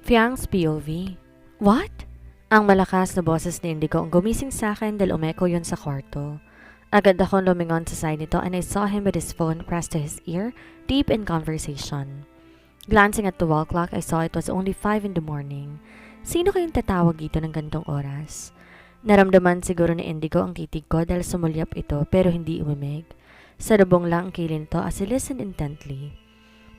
Fiang's POV. What? Ang malakas na boses ni Indigo ang gumising sa akin dahil umeko yun sa kwarto. Agad akong lumingon sa side nito and I saw him with his phone pressed to his ear, deep in conversation. Glancing at the wall clock, I saw it was only 5 in the morning. Sino kayong tatawag dito ng gantong oras? Naramdaman siguro ni Indigo ang titig ko dahil sumulyap ito pero hindi umimig. Salubong lang ang kilin to as he listened intently.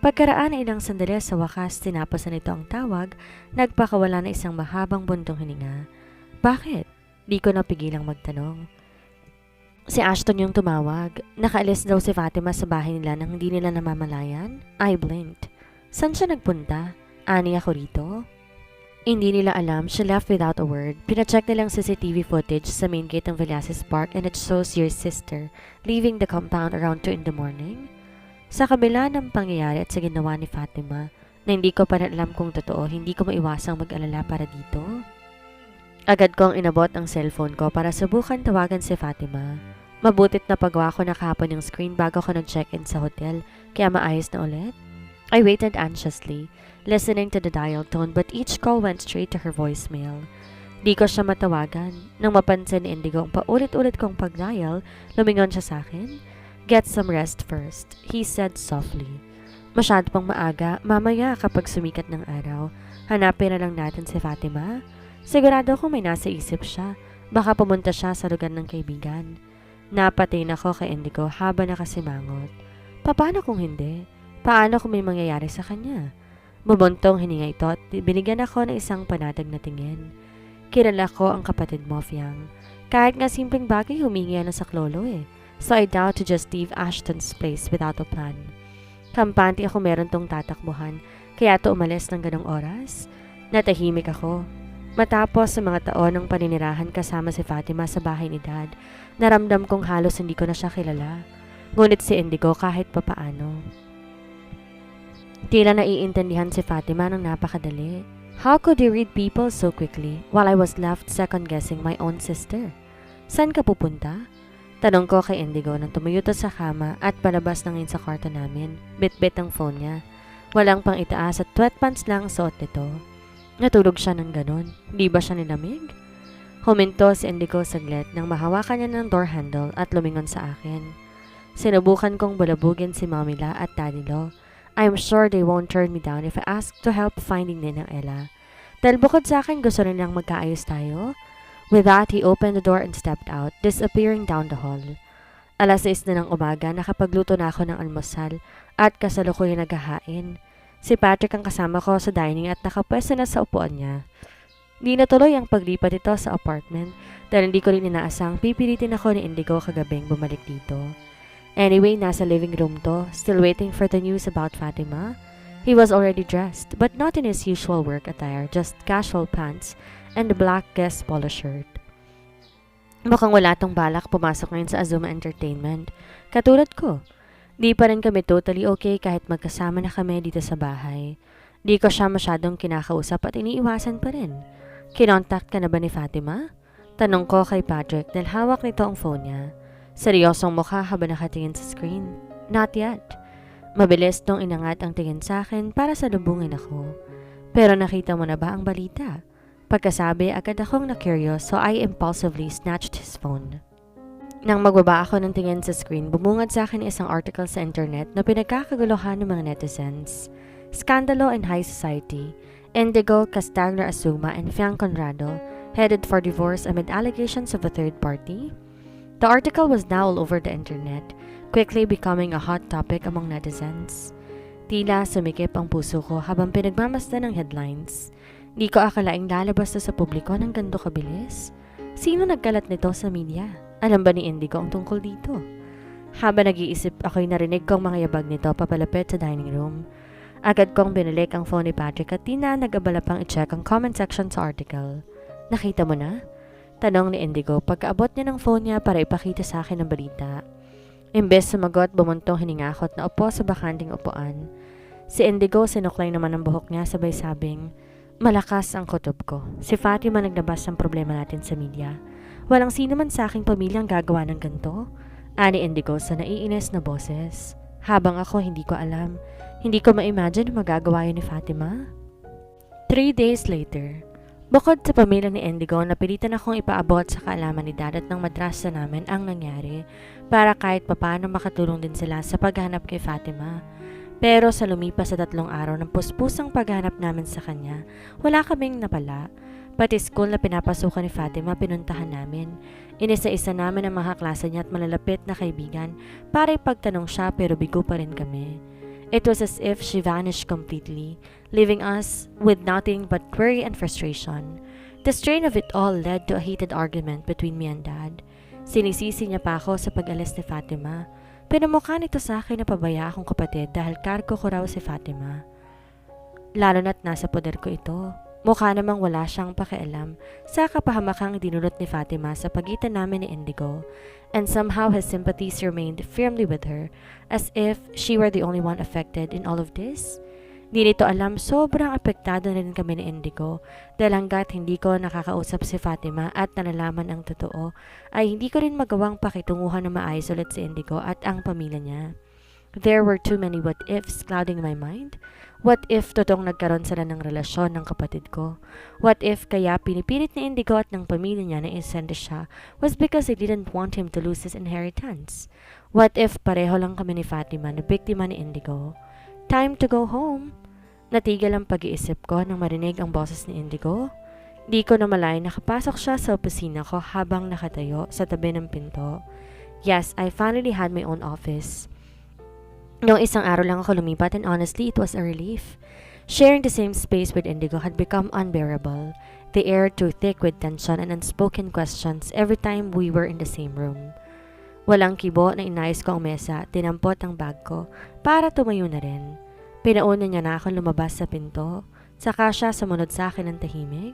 Pagkaraan ay ilang sandali sa wakas tinapos na nito ang tawag, nagpakawala na isang mahabang buntong hininga. Bakit? Di ko napigilang magtanong. Si Ashton yung tumawag. Nakaalis daw si Fatima sa bahay nila nang hindi nila namamalayan. I blinked. Saan siya nagpunta? Ani ako rito? Hindi nila alam, she left without a word. Pinacheck nilang CCTV footage sa main gate ng Velasquez Park and it shows your sister leaving the compound around 2 in the morning. Sa kabila ng pangyayari at sa ginawa ni Fatima, na hindi ko pa rin alam kung totoo, hindi ko maiwasang mag-alala para dito. Agad kong inabot ang cellphone ko para subukan tawagan si Fatima. Mabutit na pagawa ko na kahapon yung screen bago ko nag-check-in sa hotel, kaya maayos na ulit. I waited anxiously, listening to the dial tone but each call went straight to her voicemail. Di ko siya matawagan. Nang mapansin ni Indigo ang paulit-ulit kong pag-dial, lumingon siya sa akin. Get some rest first, he said softly. Masyado pang maaga, mamaya kapag sumikat ng araw, hanapin na lang natin si Fatima. Sigurado kung may nasa isip siya, baka pumunta siya sa lugar ng kaibigan. Napatin ako kay Indigo habang nakasimangot. Paano kung hindi? Paano kung may mangyayari sa kanya? Bumuntong hininga ito at binigyan ako ng isang panatag na tingin. Kilala ko ang kapatid mo, Fiang. Kahit nga simpleng bagay humingi na sa klolo eh. So I doubt to just leave Ashton's place without a plan. Kampante ako meron tong tatakbuhan, kaya to umalis ng ganong oras. Natahimik ako. Matapos sa mga taon ng paninirahan kasama si Fatima sa bahay ni Dad, naramdam kong halos hindi ko na siya kilala. Ngunit si Indigo kahit papaano. Tila naiintindihan si Fatima ng napakadali. How could he read people so quickly while I was left second-guessing my own sister? Saan ka pupunta? Tanong ko kay Indigo nang tumayo sa kama at palabas na ngayon sa kwarto namin. Bit-bit ang phone niya. Walang pang itaas at sweatpants lang ang suot nito. Natulog siya ng ganon. Di ba siya nilamig? Huminto si Indigo saglit nang mahawakan niya ng door handle at lumingon sa akin. Sinubukan kong bulabugin si Mamila at Daddy Lo. I'm sure they won't turn me down if I ask to help finding Ninang Ella. Dahil bukod sa akin gusto rin lang magkaayos tayo. With that, he opened the door and stepped out, disappearing down the hall. 6:00 na ng umaga, nakapagluto na ako ng almusal at kasalukuyan naghahain. Si Patrick ang kasama ko sa dining at nakapwesto na sa upuan niya. Di natuloy ang paglipat ito sa apartment dahil hindi ko rin inaasang pipilitin ako ni Indigo kagabing bumalik dito. Anyway, nasa living room to, still waiting for the news about Fatima. He was already dressed, but not in his usual work attire, just casual pants and a black Guess polo shirt. Mukhang wala tong balak pumasok ngayon sa Azuma Entertainment. Katulad ko. Di pa rin kami totally okay kahit magkasama na kami dito sa bahay. Di ko siya masyadong kinakausap at iniiwasan pa rin. Kinontact ka na ba ni Fatima? Tanong ko kay Patrick dahil hawak nito ang phone niya. Seryosong mukha habang nakatingin sa screen. Not yet. Mabilis nung inangat ang tingin sa akin para salubungin ako. Pero nakita mo na ba ang balita? Pagkasabi, agad akong na-curious so I impulsively snatched his phone. Nang magbaba ako ng tingin sa screen, bumungad sa akin isang article sa internet na pinagkakaguluhan ng mga netizens. Skandalo in high society. Indigo Castagna Azuma and Fiang Conrado headed for divorce amid allegations of a third party. The article was now all over the internet, quickly becoming a hot topic among netizens. Tila sumikip ang puso ko habang pinagmamasdan ng headlines. Di ko akalaing lalabas na sa publiko ng ganito kabilis. Sino nagkalat nito sa media? Alam ba ni Indigo ang tungkol dito? Habang nag-iisip ako'y narinig kong mga yabag nito papalapit sa dining room. Agad kong binalik ang phone ni Patrick at tina nag-abala pang i-check ang comment section sa article. Nakita mo na? Tanong ni Indigo pagkaabot niya ng phone niya para ipakita sa akin ang balita. Imbes sumagot, bumuntong hiningakot na upo sa bakanting upuan. Si Indigo sinuklay naman ang buhok niya sabay sabing, malakas ang kutob ko. Si Fatima naglabas ng problema natin sa media. Walang sino man sa aking pamilyang gagawa ng ganito. Ani Indigo sa naiinis na boses. Habang ako hindi ko alam. Hindi ko ma-imagine na magagawa yun ni Fatima. 3 days later, bukod sa pamilya ni Indigo, napilitan akong ipaabot sa kaalaman ni Dad at ng madrasa namin ang nangyari para kahit papaano makatulong din sila sa paghanap kay Fatima. Pero sa lumipas sa 3 araw ng puspusang paghanap namin sa kanya, wala kaming napala. Pati school na pinapasukan ni Fatima pinuntahan namin. Inisa-isa namin ang mga klase niya at malalapit na kaibigan para ipagtanong siya pero bigo pa rin kami. It was as if she vanished completely, leaving us with nothing but worry and frustration. The strain of it all led to a heated argument between me and Dad. Sinisisi niya pa ako sa pag-alis ni Fatima. Pinamukha nito sa akin na pabaya akong kapatid dahil kargo ko raw si Fatima. Lalo na't nasa poder ko ito. Mukha namang wala siyang pakialam sa kapahamakang dinulot ni Fatima sa pagitan namin ni Indigo, and somehow his sympathies remained firmly with her, as if she were the only one affected in all of this. Di nito alam, sobrang apektado na rin kami ni Indigo dahil hanggat hindi ko nakakausap si Fatima at nalalaman ang totoo, ay hindi ko rin magawang pakitunguhan na maayos ulit si Indigo at ang pamilya niya. There were too many what-ifs clouding my mind. What if totoong nagkaroon sila ng relasyon ng kapatid ko? What if kaya pinipilit ni Indigo at ng pamilya niya na isende siya was because they didn't want him to lose his inheritance? What if pareho lang kami ni Fatima na biktima ni Indigo? Time to go home. Natigil ang pag-iisip ko nang marinig ang boses ni Indigo. Di ko namalayan nakapasok siya sa opisina ko habang nakatayo sa tabi ng pinto. Yes, I finally had my own office. Noong isang araw lang ako lumipat and honestly, it was a relief. Sharing the same space with Indigo had become unbearable. The air too thick with tension and unspoken questions every time we were in the same room. Walang kibo na inayos ko ang mesa, tinampot ang bag ko para tumayo na rin. Pinauna niya na akong lumabas sa pinto, saka siya sumunod sa akin ng tahimik.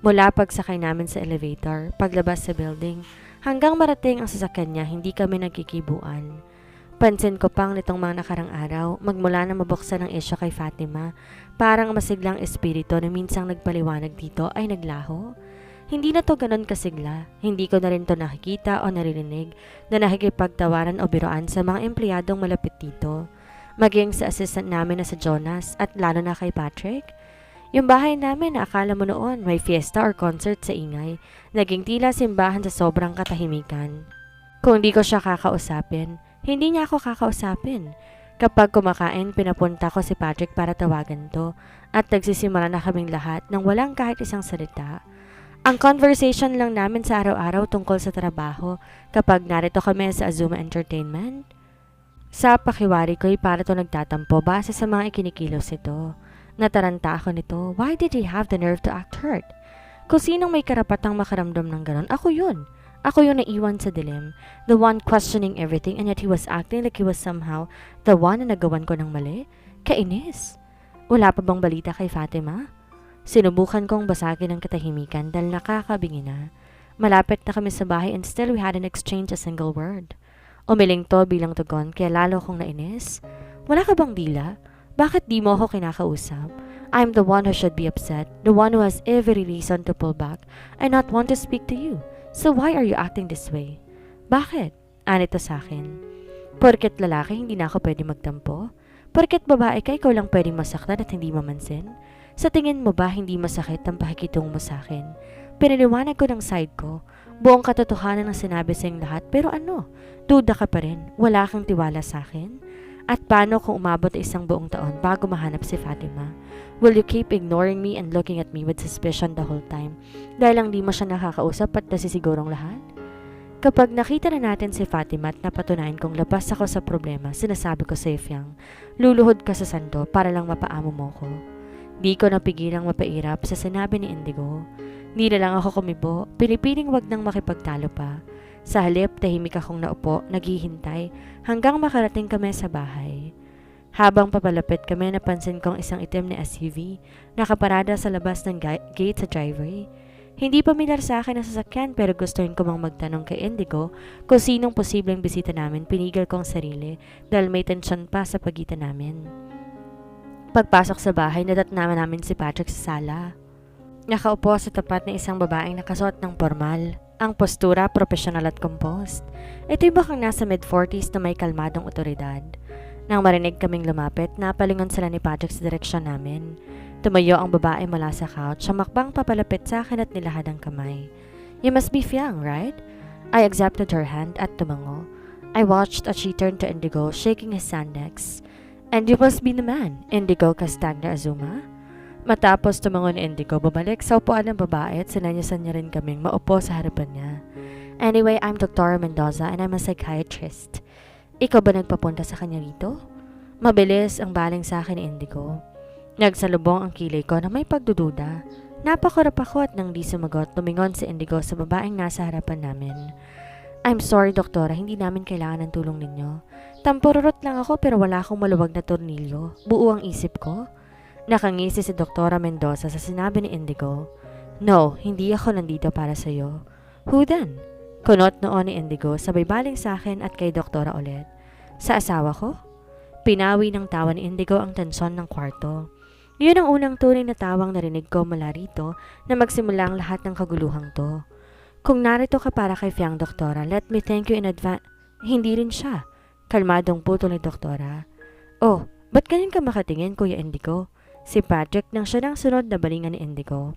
Mula pagsakay namin sa elevator, paglabas sa building, hanggang marating ang sasakyan niya, hindi kami nagkikibuan. Pansin ko pang nitong mga nakarang araw, magmula na mabuksan ang isyo kay Fatima, parang masiglang espiritu na minsang nagpaliwanag dito ay naglaho. Hindi na to ganon kasigla, hindi ko na rin to nakikita o naririnig na nakikipagtawaran o biroan sa mga empleyadong malapit dito. Maging sa assistant namin na sa Jonas at lalo na kay Patrick. Yung bahay namin na akala mo noon may fiesta or concert sa ingay, naging tila simbahan sa sobrang katahimikan. Kung di ko siya kakausapin, hindi niya ako kakausapin. Kapag kumakain, pinapunta ko si Patrick para tawagan to at nagsisimula na kaming lahat nang walang kahit isang salita. Ang conversation lang namin sa araw-araw tungkol sa trabaho kapag narito kami sa Azuma Entertainment. Sa pakiwari ko'y para to nagtatampo base sa mga ikinikilos nito. Nataranta ako nito, why did he have the nerve to act hurt? Kung sinong may karapatang makaramdam ng ganon, ako yun. Ako yung naiwan sa dilim, the one questioning everything, and yet he was acting like he was somehow the one na nagawan ko ng mali. Kainis. Wala pa bang balita kay Fatima? Sinubukan kong basagin ang katahimikan dahil nakakabingi na. Malapit na kami sa bahay and still we hadn't exchanged a single word. Umiling to bilang tugon kaya lalo kong nainis. Wala ka bang dila? Bakit di mo ako kinakausap? I'm the one who should be upset, the one who has every reason to pull back and not want to speak to you. So why are you acting this way? Bakit? Anito sa akin. Porket lalaki, hindi na ako pwede magtampo? Porket babae ka, ikaw lang pwedeng masaktan at hindi mamansin? Sa tingin mo ba hindi masakit ang pakikitungo mo sa akin? Pinaliwanag ko ng side ko. Buong katotohanan ang sinabi sa iyong lahat, pero ano? Duda ka pa rin? Wala kang tiwala sa akin? At paano kung umabot isang buong taon bago mahanap si Fatima? Will you keep ignoring me and looking at me with suspicion the whole time? Dahil lang di mo siya nakakausap at nasisigurong lahat? Kapag nakita na natin si Fatima at napatunayan kong labas ako sa problema, sinasabi ko sa Ifyang, luluhod ka sa sando para lang mapaamo mo ko. Di ko napigilang mapairap sa sinabi ni Indigo. Di na lang ako kumibo, pinipiling wag nang makipagtalo pa. Sa halip, tahimik akong naupo, naghihintay, hanggang makarating kami sa bahay. Habang papalapit kami, napansin kong isang itim na SUV, nakaparada sa labas ng gate sa driveway. Hindi pamilyar sa akin ang sasakyan pero gustuin ko mang magtanong kay Indigo kung sinong posibleng bisita namin. Pinigil kong sarili dahil may tensyon pa sa pagitan namin. Pagpasok sa bahay, nadatnaman namin si Patrick sa sala. Nakaupo sa tapat ng isang babaeng nakasuot ng formal. Ang postura, profesional at composed. Ito'y bakang nasa mid-40s na may kalmadong otoridad. Nang marinig kaming lumapit, napalingon sila ni Patrick sa direksyon namin. Tumayo ang babae mula sa couch, sumakbang papalapit sa akin at nilahad ang kamay. You must be Fiang, right? I accepted her hand at tumango. I watched as she turned to Indigo, shaking his hand next. And you must be the man, Indigo Castagna Azuma? Matapos tumango ni Indigo, bumalik sa upuan ng babae at sinanyasan niya rin kaming maupo sa harapan niya. Anyway, I'm Dr. Mendoza and I'm a psychiatrist. Ikaw ba nagpapunta sa kanya rito? Mabilis ang baling sa akin ni Indigo. Nagsalubong ang kilay ko na may pagdududa. Napakurap ako at nang di sumagot, tumingon si Indigo sa babaeng nasa harapan namin. I'm sorry, doktora, hindi namin kailangan ng tulong ninyo. Tampururot lang ako pero wala akong maluwag na tornilyo. Buo ang isip ko. Nakangisi si Dr. Mendoza sa sinabi ni Indigo. No, hindi ako nandito para sa'yo. Who then? Kunot noon ni Indigo, sabay baling sa akin at kay doktora ulit. Sa asawa ko? Pinawi ng tawa ni Indigo ang tensyon ng kwarto. Yun ang unang tunay na tawang narinig ko mula rito na magsimula ang lahat ng kaguluhang to. Kung narito ka para kay Fiang, doktora, let me thank you in advance. Hindi rin siya. Kalmadong putol ni doktora. Oh, ba't ganyan ka makatingin, Kuya Indigo? Si Patrick nang siya ng sunod na balingan ni Indigo.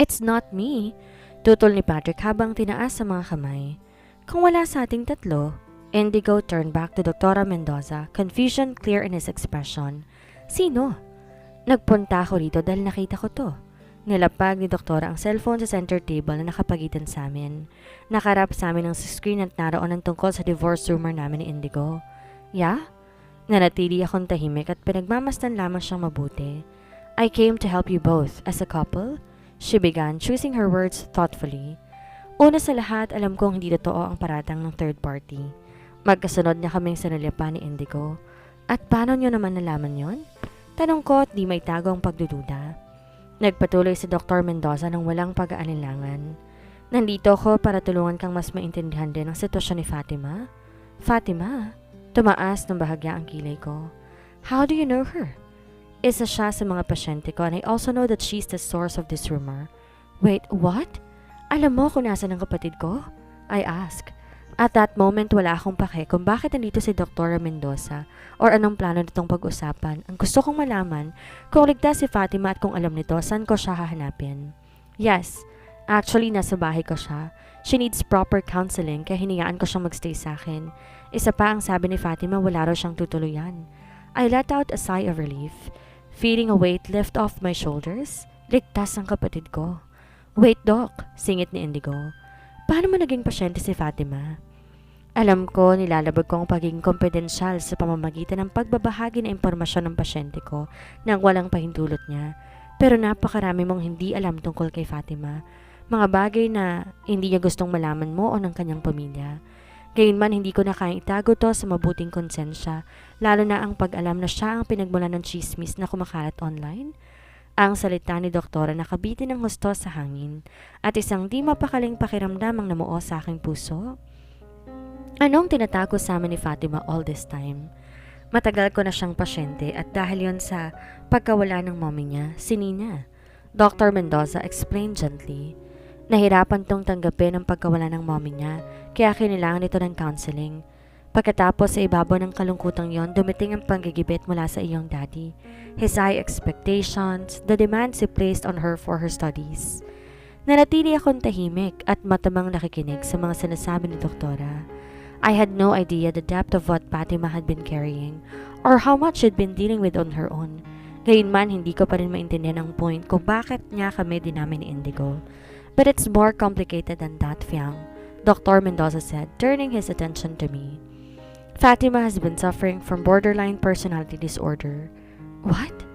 It's not me. Tutol ni Patrick habang tinaas sa mga kamay. Kung wala sa ating tatlo, Indigo turned back to Dr. Mendoza, confusion clear in his expression. Sino? Nagpunta ako rito dahil nakita ko to. Nilapag ni Doktora ang cellphone sa center table na nakapagitan sa amin. Nakarap sa amin ang screen at naroon ang tungkol sa divorce rumor namin ni Indigo. Yeah? Nanatili akong tahimik at pinagmamasdan lamang siyang mabuti. I came to help you both as a couple. She began, choosing her words thoughtfully. Una sa lahat, alam kong hindi totoo ang paratang ng third party. Magkasunod na kaming sinulyapan ni Indigo. At paano nyo naman nalaman yon? Tanong ko at di may tago ang pagdududa. Nagpatuloy si Dr. Mendoza ng walang pag-aalinlangan. Nandito ako para tulungan kang mas maintindihan din ang sitwasyon ni Fatima. Fatima? Tumaas ng bahagya ang kilay ko. How do you know her? Isa siya sa mga pasyente ko and I also know that she's the source of this rumor. Wait, what? Alam mo kung nasa ng kapatid ko? I ask. At that moment, wala akong pake kung bakit nandito si Dr. Mendoza or anong plano nitong pag-usapan. Ang gusto kong malaman kung ligtas si Fatima at kung alam nito, saan ko siya hahanapin. Yes, actually nasa bahay ko siya. She needs proper counseling kaya hinayaan ko siyang magstay sa akin. Isa pa ang sabi ni Fatima, wala raw siyang tutuluyan. I let out a sigh of relief. Feeling a weight lift off my shoulders. Ligtas ang kapatid ko. Wait, Doc, singit ni Indigo. Paano mo naging pasyente si Fatima? Alam ko, nilalabag ko ang pagiging kompedensyal sa pamamagitan ng pagbabahagi ng impormasyon ng pasyente ko nang walang pahintulot niya. Pero napakarami mong hindi alam tungkol kay Fatima. Mga bagay na hindi niya gustong malaman mo o ng kanyang pamilya. Gayunman hindi ko na kayang itago to sa mabuting konsensya, lalo na ang pag-alam na siya ang pinagmula ng chismis na kumakalat online. Ang salita ni Doktora nakabitin ng husto sa hangin at isang di mapakaling pakiramdam ang namuo sa aking puso. Anong tinatago sa amin ni Fatima all this time? Matagal ko na siyang pasyente at dahil yon sa pagkawala ng mommy niya, si Nina. Dr. Mendoza explained gently. Nahirapan tong tanggapin ang pagkawala ng mommy niya kaya kailangan ito ng counseling. Pagkatapos sa ibabaw ng kalungkutang yon, dumating ang panggigibit mula sa iyong daddy. His high expectations, the demands he placed on her for her studies. Nanatili akong tahimik at matamang nakikinig sa mga sinasabi ni Doktora. I had no idea the depth of what Fatima had been carrying or how much she'd been dealing with on her own. Gayunman, hindi ko pa rin maintindihan ang point kung bakit niya kami dinamin ni Indigo. But it's more complicated than that, Fiang, Dr. Mendoza said, turning his attention to me. Fatima has been suffering from borderline personality disorder. What?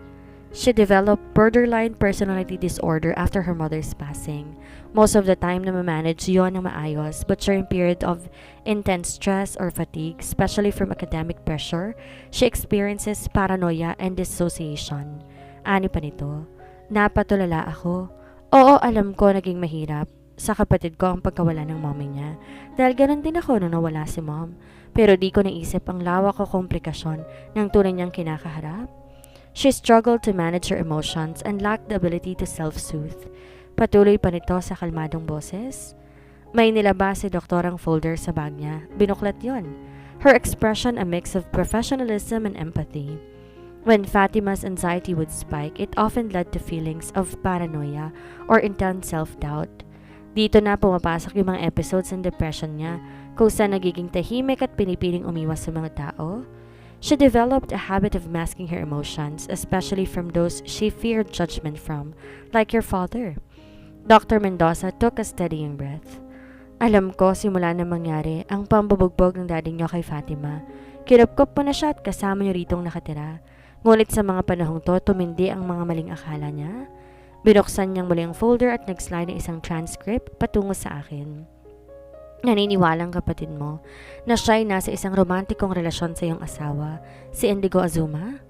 She developed borderline personality disorder after her mother's passing. Most of the time na ma-manage yon ng maayos, but during period of intense stress or fatigue, especially from academic pressure, she experiences paranoia and dissociation. Ani pa nito. Napatulala ako. Oo, alam ko naging mahirap sa kapatid ko ang pagkawala ng mommy niya. Dahil ganun din ako nung nawala si mom. Pero di ko naisip ang lawak o komplikasyon ng tunay niyang kinakaharap. She struggled to manage her emotions and lacked the ability to self-soothe. Patuloy pa nito sa kalmadong boses. May nilabas si doktorang folder sa bag niya. Binuklat yon. her expression a mix of professionalism and empathy. When Fatima's anxiety would spike, it often led to feelings of paranoia or intense self-doubt. Dito na pumapasok yung mga episodes ng depression niya, kung saan nagiging tahimik at pinipiling umiwas sa mga tao. She developed a habit of masking her emotions, especially from those she feared judgment from, like your father. Dr. Mendoza took a steadying breath. Alam ko simula na mangyari ang pambabugbog ng daddy niyo kay Fatima. Kinupkup mo na siya at kasama niyo ritong nakatira. Ngunit sa mga panahong to, tumindi ang mga maling akala niya. Binuksan niyang muli ang folder at nag-slide ng isang transcript patungo sa akin. Naniniwalang kapatid mo na siya'y nasa isang romantikong relasyon sa iyong asawa, si Indigo Azuma?